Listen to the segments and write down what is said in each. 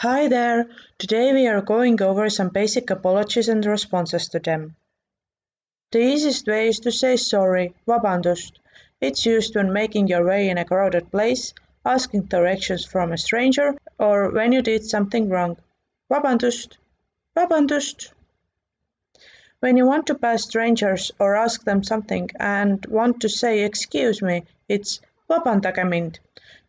Hi there! Today we are going over some basic apologies and responses to them. The easiest way is to say sorry, vabandust. It's used when making your way in a crowded place, asking directions from a stranger, or when you did something wrong. Vabandust, vabandust. When you want to pass strangers or ask them something and want to say excuse me, it's vabandage mind.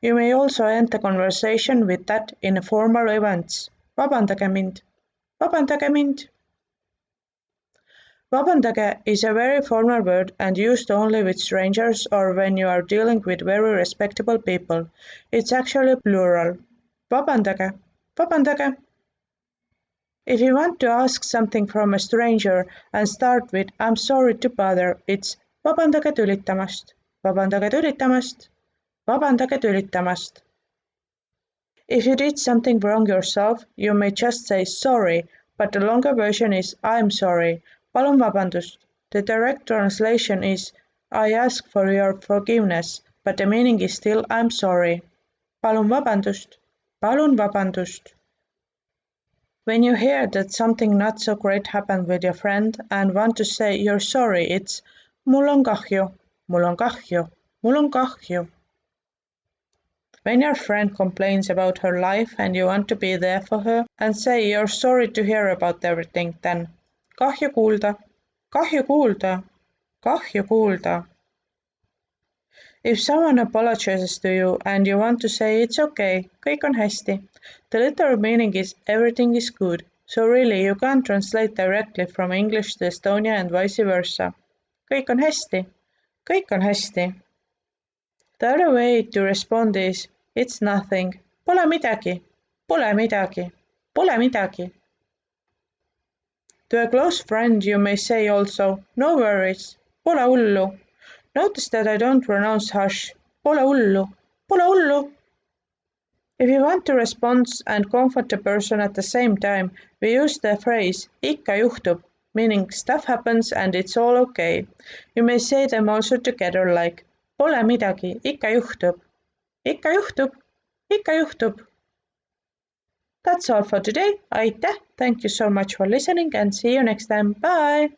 You may also end the conversation with that in formal events. Vabandage mind, vabandage mind. Vabandage is a very formal word and used only with strangers or when you are dealing with very respectable people. It's actually plural. Vabandage, vabandage. If you want to ask something from a stranger and start with I'm sorry to bother, it's vabandage tülitamast, vabandage tülitamast, vabandage tülitamast. If you did something wrong yourself, you may just say sorry, but the longer version is I'm sorry, palun vabandust. The direct translation is I ask for your forgiveness, but the meaning is still I'm sorry. Palun vabandust, palun vabandust. When you hear that something not so great happened with your friend and want to say you're sorry, it's mul on kahju, mul on kahju, mul on kahju. When your friend complains about her life and you want to be there for her and say you're sorry to hear about everything, then kahju kuulda, kahju kuulda, kahju kuulda. If someone apologizes to you and you want to say it's okay, kõik on hästi, the literal meaning is everything is good, so really you can't translate directly from English to Estonia and vice versa. Kõik on hästi, kõik on hästi. The other way to respond is it's nothing, pole midagi, pole midagi, pole midagi. To a close friend you may say also no worries, pole hullu. Notice that I don't pronounce hush, pole hullu, pole hullu. If you want to respond and comfort the person at the same time, we use the phrase ikka juhtub, meaning stuff happens and it's all okay. You may say them also together like pole midagi, ikka juhtub, ikka juhtub, ikka juhtub. That's all for today. Aitäh! Thank you so much for listening and see you next time. Bye!